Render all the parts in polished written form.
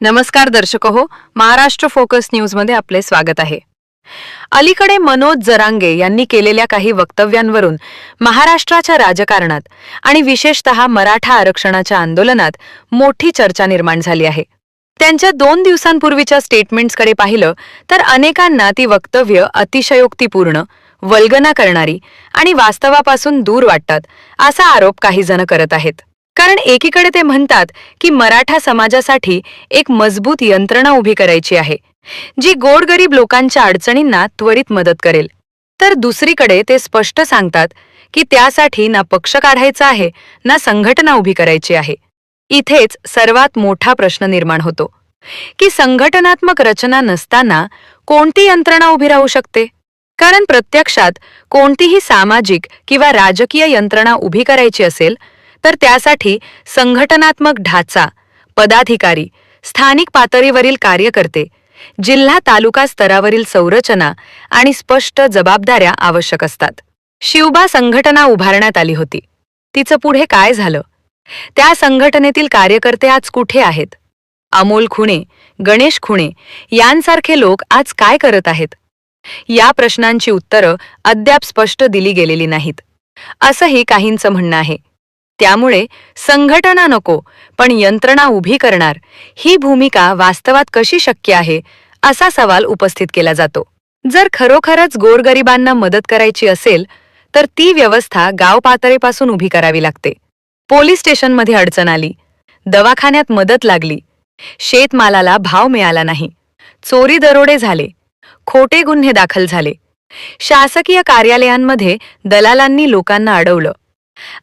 नमस्कार दर्शक हो, महाराष्ट्र फोकस न्यूजमध्ये आपले स्वागत आहे. अलीकडे मनोज जरांगे यांनी केलेल्या काही वक्तव्यांवरून महाराष्ट्राच्या राजकारणात आणि विशेषतः मराठा आरक्षणाच्या आंदोलनात मोठी चर्चा निर्माण झाली आहे. त्यांच्या 2 दिवसांपूर्वीच्या स्टेटमेंट्सकडे पाहिलं तर अनेकांना ती वक्तव्य अतिशयोक्तिपूर्ण, वल्गना करणारी आणि वास्तवापासून दूर वाटतात असा आरोप काही जण करत आहेत. कारण एकीकडे ते म्हणतात की मराठा समाजासाठी एक मजबूत यंत्रणा उभी करायची आहे, जी गोरगरीब लोकांच्या अडचणींना त्वरित मदत करेल. तर दुसरीकडे ते स्पष्ट सांगतात की त्यासाठी ना पक्ष काढायचा आहे ना संघटना उभी करायची आहे. इथेच सर्वात मोठा प्रश्न निर्माण होतो की संघटनात्मक रचना नसताना कोणती यंत्रणा उभी राहू शकते. कारण प्रत्यक्षात कोणतीही सामाजिक किंवा राजकीय यंत्रणा उभी करायची असेल तर त्यासाठी संघटनात्मक ढाचा, पदाधिकारी, स्थानिक पातळीवरील कार्यकर्ते, जिल्हा तालुका स्तरावरील संरचना आणि स्पष्ट जबाबदाऱ्या आवश्यक असतात. शिवबा संघटना उभारण्यात आली होती. तिचं पुढे काय झालं? त्या संघटनेतील कार्यकर्ते आज कुठे आहेत? अमोल खुणे, गणेश खुणे यांसारखे लोक आज काय करत आहेत? या प्रश्नांची उत्तरं अद्याप स्पष्ट दिली गेलेली नाहीत, असंही काहींचं म्हणणं आहे. त्यामुळे संघटना नको पण यंत्रणा उभी करणार ही भूमिका वास्तवात कशी शक्य आहे असा सवाल उपस्थित केला जातो. जर खरोखरच गोरगरिबांना मदत करायची असेल तर ती व्यवस्था गाव पातळीपासून उभी करावी लागते. पोलीस स्टेशनमध्ये अडचण आली, दवाखान्यात मदत लागली, शेतमालाला भाव मिळाला नाही, चोरी दरोडे झाले, खोटे गुन्हे दाखल झाले, शासकीय कार्यालयांमध्ये दलालांनी लोकांना अडवलं,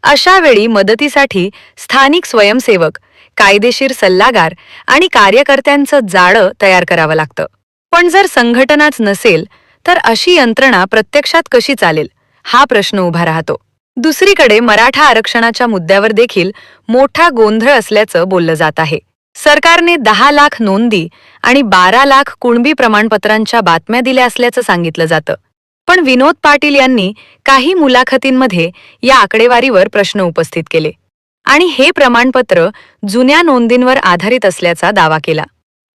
अशा वेळी मदतीसाठी स्थानिक स्वयंसेवक, कायदेशीर सल्लागार आणि कार्यकर्त्यांचं जाळं तयार करावं लागतं. पण जर संघटनाच नसेल तर अशी यंत्रणा प्रत्यक्षात कशी चालेल हा प्रश्न उभा राहतो. दुसरीकडे मराठा आरक्षणाच्या मुद्द्यावर देखील मोठा गोंधळ असल्याचं बोललं जात आहे. सरकारने 10 लाख नोंदी आणि 12 लाख कुणबी प्रमाणपत्रांच्या बातम्या दिल्या असल्याचं सांगितलं जातं. पण विनोद पाटील यांनी काही मुलाखतींमध्ये या आकडेवारीवर प्रश्न उपस्थित केले आणि हे प्रमाणपत्र जुन्या नोंदींवर आधारित असल्याचा दावा केला.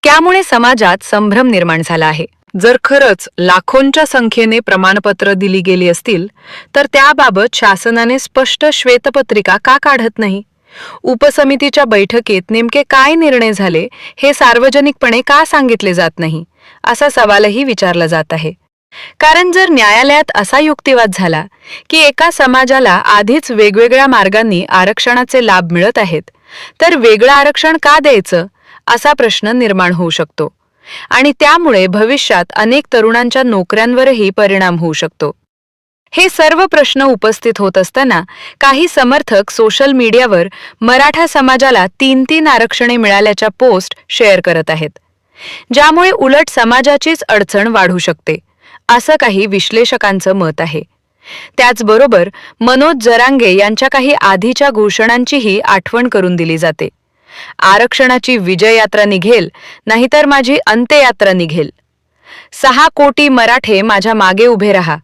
त्यामुळे समाजात संभ्रम निर्माण झाला आहे. जर खरंच लाखोंच्या संख्येने प्रमाणपत्र दिली गेली असतील तर त्याबाबत शासनाने स्पष्ट श्वेतपत्रिका का काढत नाही? उपसमितीच्या बैठकीत नेमके काय निर्णय झाले हे सार्वजनिकपणे का सांगितले जात नाही असा सवालही विचारला जात आहे. कारण जर न्यायालयात असा युक्तिवाद झाला की एका समाजाला आधीच वेगवेगळ्या मार्गांनी आरक्षणाचे लाभ मिळत आहेत तर वेगळं आरक्षण का द्यायचं असा प्रश्न निर्माण होऊ शकतो आणि त्यामुळे भविष्यात अनेक तरुणांच्या नोकऱ्यांवरही परिणाम होऊ शकतो. हे सर्व प्रश्न उपस्थित होत असताना काही समर्थक सोशल मीडियावर मराठा समाजाला 3-3 आरक्षणे मिळाल्याच्या पोस्ट शेअर करत आहेत, ज्यामुळे उलट समाजाचीच अडचण वाढू शकते असं काही विश्लेषकांचं मत आहे. त्याचबरोबर मनोज जरांगे यांच्या काही आधीच्या घोषणांचीही आठवण करून दिली जाते. आरक्षणाची विजय यात्रा निघेल नाहीतर माझी अंत्ययात्रा निघेल, 6 कोटी मराठे माझ्या मागे उभे राहा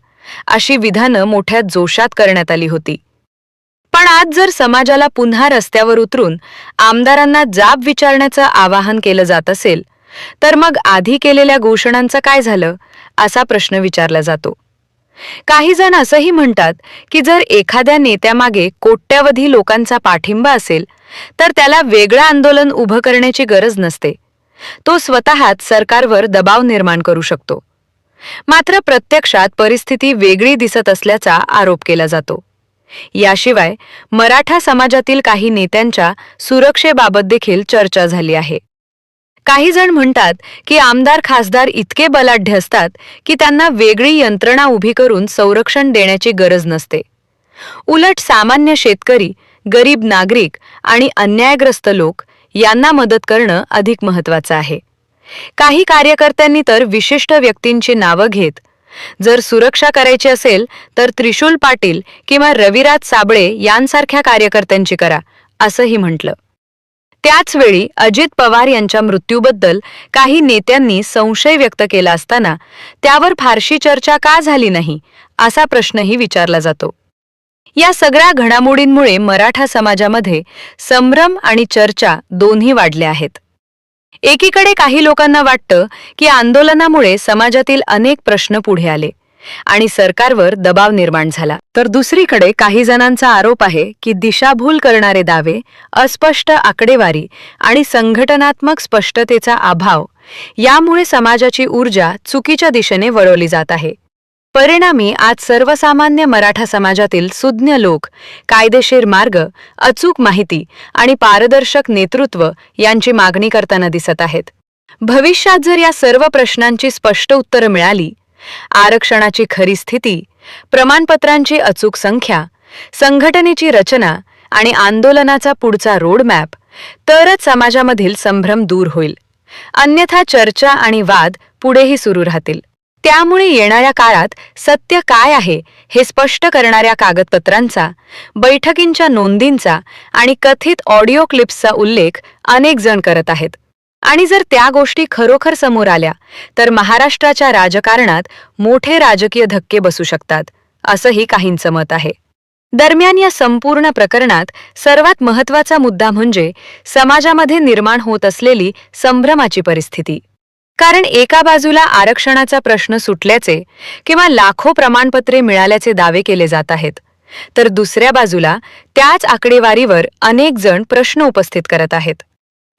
अशी विधानं मोठ्या जोशात करण्यात आली होती. पण आज जर समाजाला पुन्हा रस्त्यावर उतरून आमदारांना जाब विचारण्याचं आवाहन केलं जात असेल तर मग आधी केलेल्या घोषणांचं काय झालं असा प्रश्न विचारला जातो. काही जण असंही म्हणतात की जर एखाद्या नेत्यामागे कोट्यावधी लोकांचा पाठिंबा असेल तर त्याला वेगळं आंदोलन उभं करण्याची गरज नसते, तो स्वतःच सरकारवर दबाव निर्माण करू शकतो. मात्र प्रत्यक्षात परिस्थिती वेगळी दिसत असल्याचा आरोप केला जातो. याशिवाय मराठा समाजातील काही नेत्यांच्या सुरक्षेबाबत देखील चर्चा झाली आहे. काही जण म्हणतात की आमदार खासदार इतके बलाढ्य असतात की त्यांना वेगळी यंत्रणा उभी करून संरक्षण देण्याची गरज नसते. उलट सामान्य शेतकरी, गरीब नागरिक आणि अन्यायग्रस्त लोक यांना मदत करणं अधिक महत्त्वाचं आहे. काही कार्यकर्त्यांनी तर विशिष्ट व्यक्तींची नावं घेत जर सुरक्षा करायची असेल तर त्रिशूल पाटील किंवा रविराज साबळे यांसारख्या कार्यकर्त्यांची करा असंही म्हटलं. त्याचवेळी अजित पवार यांच्या मृत्यूबद्दल काही नेत्यांनी संशय व्यक्त केला असताना त्यावर फारशी चर्चा का झाली नाही असा प्रश्नही विचारला जातो. या सगळ्या घडामोडींमुळे मराठा समाजामध्ये संभ्रम आणि चर्चा दोन्ही वाढल्या आहेत. एकीकडे काही लोकांना वाटतं की आंदोलनामुळे समाजातील अनेक प्रश्न पुढे आले आणि सरकारवर दबाव निर्माण झाला, तर दुसरीकडे काही जणांचा आरोप आहे की दिशाभूल करणारे दावे, अस्पष्ट आकडेवारी आणि संघटनात्मक स्पष्टतेचा अभाव यामुळे समाजाची ऊर्जा चुकीच्या दिशेने वळवली जात आहे. परिणामी आज सर्वसामान्य मराठा समाजातील सुज्ञ लोक कायदेशीर मार्ग, अचूक माहिती आणि पारदर्शक नेतृत्व यांची मागणी करताना दिसत आहेत. भविष्यात जर या सर्व प्रश्नांची स्पष्ट उत्तरं मिळाली, आरक्षणाची खरी स्थिती, प्रमाणपत्रांची अचूक संख्या, संघटनेची रचना आणि आंदोलनाचा पुढचा रोडमॅप, तरच समाजामधील संभ्रम दूर होईल. अन्यथा चर्चा आणि वाद पुढेही सुरू राहतील. त्यामुळे येणाऱ्या काळात सत्य काय आहे हे स्पष्ट करणाऱ्या कागदपत्रांचा, बैठकींच्या नोंदींचा आणि कथित ऑडिओ क्लिप्सचा उल्लेख अनेक जण करत आहेत. आणि जर त्या गोष्टी खरोखर समोर आल्या तर महाराष्ट्राच्या राजकारणात मोठे राजकीय धक्के बसू शकतात, असंही काहींचं मत आहे. दरम्यान या संपूर्ण प्रकरणात सर्वात महत्त्वाचा मुद्दा म्हणजे समाजामध्ये निर्माण होत असलेली संभ्रमाची परिस्थिती. कारण एका बाजूला आरक्षणाचा प्रश्न सुटल्याचे किंवा लाखो प्रमाणपत्रे मिळाल्याचे दावे केले जात आहेत, तर दुसऱ्या बाजूला त्याच आकडेवारीवर अनेक जण प्रश्न उपस्थित करत आहेत.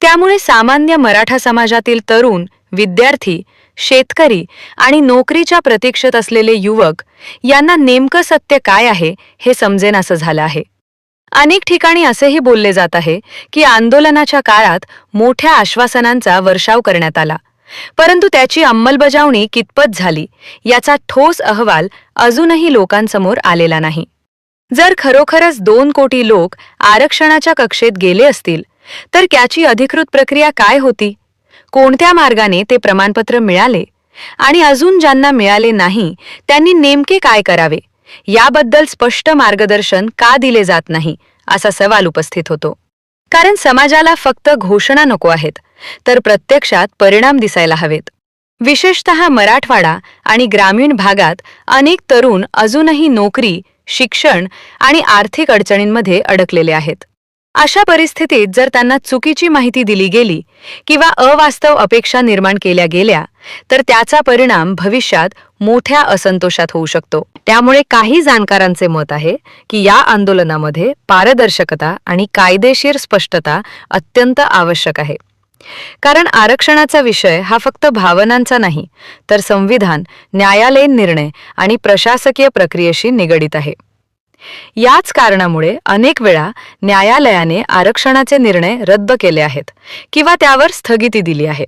त्यामुळे सामान्य मराठा समाजातील तरुण, विद्यार्थी, शेतकरी आणि नोकरीच्या प्रतीक्षेत असलेले युवक यांना नेमकं सत्य काय आहे हे समजेनासं झालं आहे. अनेक ठिकाणी असेही बोलले जात आहे की आंदोलनाच्या काळात मोठ्या आश्वासनांचा वर्षाव करण्यात आला, परंतु त्याची अंमलबजावणी कितपत झाली याचा ठोस अहवाल अजूनही लोकांसमोर आलेला नाही. जर खरोखरच 2 कोटी लोक आरक्षणाच्या कक्षेत गेले असतील तर त्याची अधिकृत प्रक्रिया काय होती, कोणत्या मार्गाने ते प्रमाणपत्र मिळाले आणि अजून ज्यांना मिळाले नाही त्यांनी नेमके काय करावे याबद्दल स्पष्ट मार्गदर्शन का दिले जात नाही, असा सवाल उपस्थित होतो. कारण समाजाला फक्त घोषणा नको आहेत, तर प्रत्यक्षात परिणाम दिसायला हवेत. विशेषतः मराठवाडा आणि ग्रामीण भागात अनेक तरुण अजूनही नोकरी, शिक्षण आणि आर्थिक अडचणींमध्ये अडकलेले आहेत. अशा परिस्थितीत जर त्यांना चुकीची माहिती दिली गेली किंवा अवास्तव अपेक्षा निर्माण केल्या गेल्या तर त्याचा परिणाम भविष्यात मोठ्या असंतोषात होऊ शकतो. त्यामुळे काही जाणकारांचे मत आहे की या आंदोलनामध्ये पारदर्शकता आणि कायदेशीर स्पष्टता अत्यंत आवश्यक आहे. कारण आरक्षणाचा विषय हा फक्त भावनांचा नाही, तर संविधान, न्यायालयीन निर्णय आणि प्रशासकीय प्रक्रियेशी निगडित आहे. याच कारणामुळे अनेक वेळा न्यायालयाने आरक्षणाचे निर्णय रद्द केले आहेत किंवा त्यावर स्थगिती दिली आहे.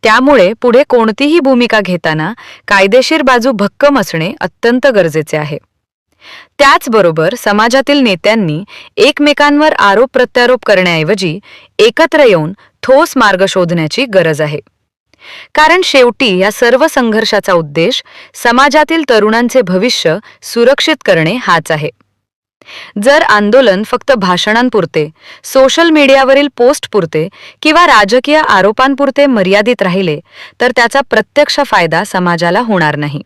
त्यामुळे पुढे कोणतीही भूमिका घेताना कायदेशीर बाजू भक्कम असणे अत्यंत गरजेचे आहे. त्याचबरोबर समाजातील नेत्यांनी एकमेकांवर आरोप प्रत्यारोप करण्याऐवजी एकत्र येऊन ठोस मार्ग शोधण्याची गरज आहे. कारण शेवटी या सर्व संघर्षाचा उद्देश समाजातील तरुणांचे भविष्य सुरक्षित करणे हाच आहे. जर आंदोलन फक्त भाषणांपुरते, सोशल मीडियावरील पोस्टपुरते किंवा राजकीय आरोपांपुरते मर्यादित राहिले तर त्याचा प्रत्यक्ष फायदा समाजाला होणार नाही.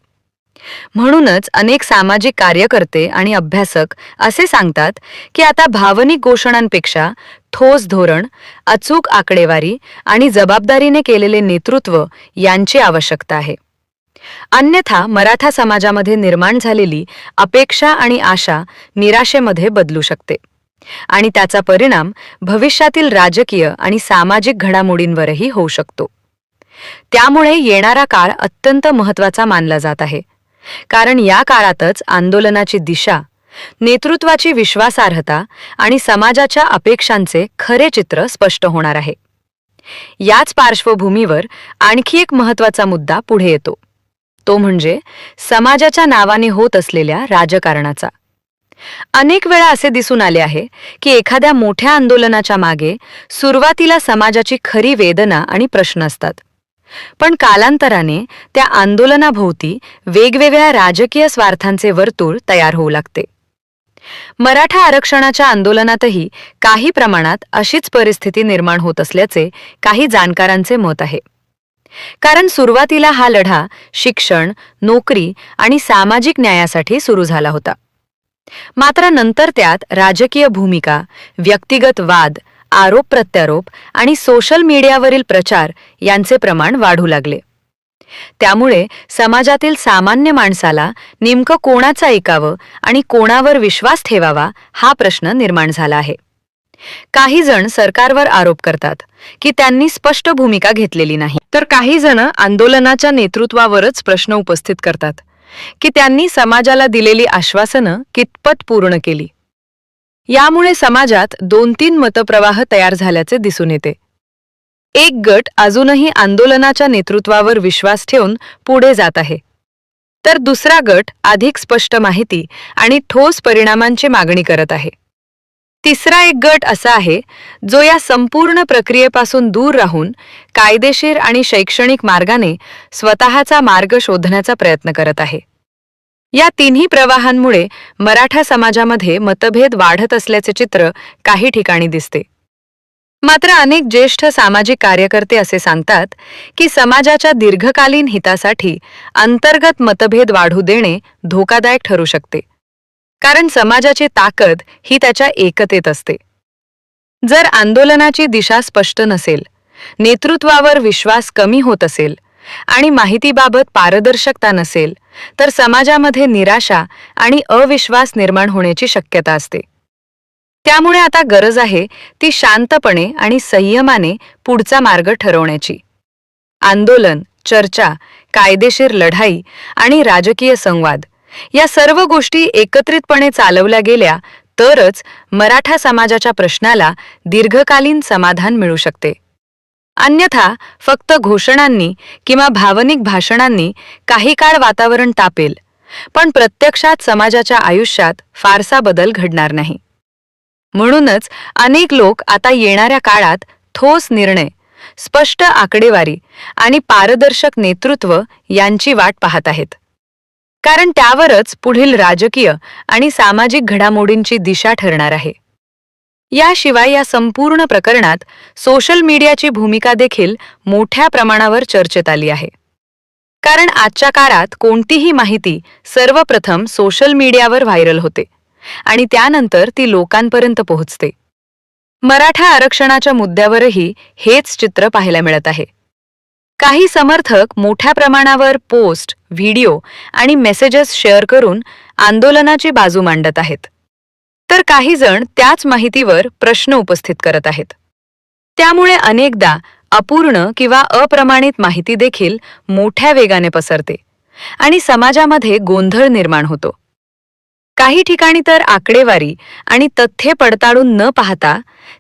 म्हणूनच अनेक सामाजिक कार्यकर्ते आणि अभ्यासक असे सांगतात की आता भावनिक घोषणांपेक्षा ठोस धोरण, अचूक आकडेवारी आणि जबाबदारीने केलेले नेतृत्व यांची आवश्यकता आहे. अन्यथा मराठा समाजामध्ये निर्माण झालेली अपेक्षा आणि आशा निराशेमध्ये बदलू शकते आणि त्याचा परिणाम भविष्यातील राजकीय आणि सामाजिक घडामोडींवरही होऊ शकतो. त्यामुळे येणारा काळ अत्यंत महत्त्वाचा मानला जात आहे. कारण या काळातच आंदोलनाची दिशा, नेतृत्वाची विश्वासार्हता आणि समाजाच्या अपेक्षांचे खरे चित्र स्पष्ट होणार आहे. याच पार्श्वभूमीवर आणखी एक महत्त्वाचा मुद्दा पुढे येतो, तो म्हणजे समाजाच्या नावाने होत असलेल्या राजकारणाचा. अनेक वेळा असे दिसून आले आहे की एखाद्या मोठ्या आंदोलनाच्या मागे सुरुवातीला समाजाची खरी वेदना आणि प्रश्न असतात, पण कालांतराने त्या आंदोलनाभोवती वेगवेगळ्या राजकीय स्वार्थांचे वर्तुळ तयार होऊ लागते. मराठा आरक्षणाच्या आंदोलनातही काही प्रमाणात अशीच परिस्थिती निर्माण होत असल्याचे काही जाणकारांचे मत आहे. कारण सुरुवातीला हा लढा शिक्षण, नोकरी आणि सामाजिक न्यायासाठी सुरू झाला होता. मात्र नंतर त्यात राजकीय भूमिका, व्यक्तिगत वाद आरोप प्रत्यारोप आणि सोशल मीडियावरील प्रचार यांचे प्रमाण वाढू लागले. त्यामुळे समाजातील सामान्य माणसाला नेमकं कोणाचं ऐकावं आणि कोणावर विश्वास ठेवावा हा प्रश्न निर्माण झाला आहे. काही जण सरकारवर आरोप करतात की त्यांनी स्पष्ट भूमिका घेतलेली नाही, तर काही जण आंदोलनाच्या नेतृत्वावरच प्रश्न उपस्थित करतात की त्यांनी समाजाला दिलेली आश्वासनं कितपत पूर्ण केली. यामुळे समाजात 2-3 मतप्रवाह तयार झाल्याचे दिसून येते. एक गट अजूनही आंदोलनाच्या नेतृत्वावर विश्वास ठेवून पुढे जात आहे, तर दुसरा गट अधिक स्पष्ट माहिती आणि ठोस परिणामांची मागणी करत आहे. तिसरा एक गट असा आहे जो या संपूर्ण प्रक्रियेपासून दूर राहून कायदेशीर आणि शैक्षणिक मार्गाने स्वतःचा मार्ग शोधण्याचा प्रयत्न करत आहे. या तिन्ही प्रवाहांमुळे मराठा समाजामध्ये मतभेद वाढत असल्याचे चित्र काही ठिकाणी दिसते. मात्र अनेक ज्येष्ठ सामाजिक कार्यकर्ते असे सांगतात की समाजाच्या दीर्घकालीन हितासाठी अंतर्गत मतभेद वाढू देणे धोकादायक ठरू शकते, कारण समाजाची ताकद ही त्याच्या एकतेत असते. जर आंदोलनाची दिशा स्पष्ट नसेल, नेतृत्वावर विश्वास कमी होत असेल आणि माहितीबाबत पारदर्शकता नसेल, तर समाजामध्ये निराशा आणि अविश्वास निर्माण होण्याची शक्यता असते. त्यामुळे आता गरज आहे ती शांतपणे आणि संयमाने पुढचा मार्ग ठरवण्याची. आंदोलन, चर्चा, कायदेशीर लढाई आणि राजकीय संवाद या सर्व गोष्टी एकत्रितपणे चालवल्या गेल्या तरच मराठा समाजाच्या प्रश्नाला दीर्घकालीन समाधान मिळू शकते. अन्यथा फक्त घोषणांनी किंवा भावनिक भाषणांनी काही काळ वातावरण तापेल, पण प्रत्यक्षात समाजाच्या आयुष्यात फारसा बदल घडणार नाही. म्हणूनच अनेक लोक आता येणाऱ्या काळात ठोस निर्णय, स्पष्ट आकडेवारी आणि पारदर्शक नेतृत्व यांची वाट पाहत आहेत, कारण त्यावरच पुढील राजकीय आणि सामाजिक घडामोडींची दिशा ठरणार आहे. याशिवाय या संपूर्ण प्रकरणात सोशल मीडियाची भूमिका देखील मोठ्या प्रमाणावर चर्चेत आली आहे. कारण आजच्या काळात कोणतीही माहिती सर्वप्रथम सोशल मीडियावर व्हायरल होते आणि त्यानंतर ती लोकांपर्यंत पोहोचते. मराठा आरक्षणाच्या मुद्द्यावरही हेच चित्र पाहायला मिळत आहे. काही समर्थक मोठ्या प्रमाणावर पोस्ट, व्हिडिओ आणि मेसेजेस शेअर करून आंदोलनाची बाजू मांडत आहेत, तर काही जण त्याच माहितीवर प्रश्न उपस्थित करत आहेत. त्यामुळे अनेकदा अपूर्ण किंवा अप्रमाणित माहिती देखील मोठ्या वेगाने पसरते आणि समाजामध्ये गोंधळ निर्माण होतो. काही ठिकाणी तर आकडेवारी आणि तथ्ये पडताळून न पाहता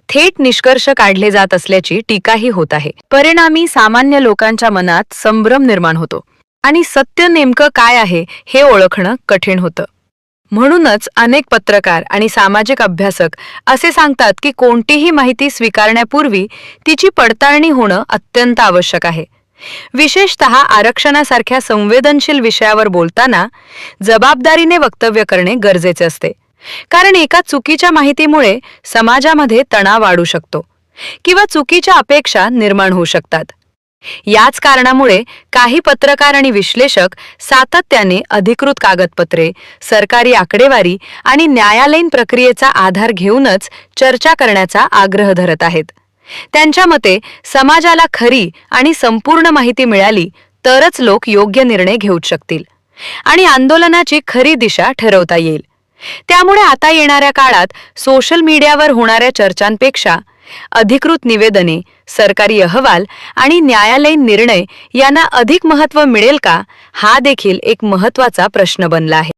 थेट निष्कर्ष काढले जात असल्याची टीकाही होत आहे. परिणामी सामान्य लोकांच्या मनात संभ्रम निर्माण होतो आणि सत्य नेमकं काय आहे हे ओळखणं कठीण होतं. म्हणूनच अनेक पत्रकार आणि सामाजिक अभ्यासक असे सांगतात की कोणतीही माहिती स्वीकारण्यापूर्वी तिची पडताळणी होणं अत्यंत आवश्यक आहे. विशेषतः आरक्षणासारख्या संवेदनशील विषयावर बोलताना जबाबदारीने वक्तव्य करणे गरजेचे असते, कारण एका चुकीच्या माहितीमुळे समाजामध्ये तणाव वाढू शकतो किंवा चुकीच्या अपेक्षा निर्माण होऊ शकतात. याच कारणामुळे काही पत्रकार आणि विश्लेषक सातत्याने अधिकृत कागदपत्रे, सरकारी आकडेवारी आणि न्यायालयीन प्रक्रियेचा आधार घेऊनच चर्चा करण्याचा आग्रह धरत आहेत. त्यांच्या मते समाजाला खरी आणि संपूर्ण माहिती मिळाली तरच लोक योग्य निर्णय घेऊ शकतील आणि आंदोलनाची खरी दिशा ठरवता येईल. त्यामुळे आता येणाऱ्या काळात सोशल मीडियावर होणाऱ्या चर्चांपेक्षा अधिकृत निवेदने, सरकारी अहवाल आणि न्यायालयीन निर्णय यांना अधिक महत्त्व मिळेल का, हा देखील एक महत्त्वाचा प्रश्न बनला आहे.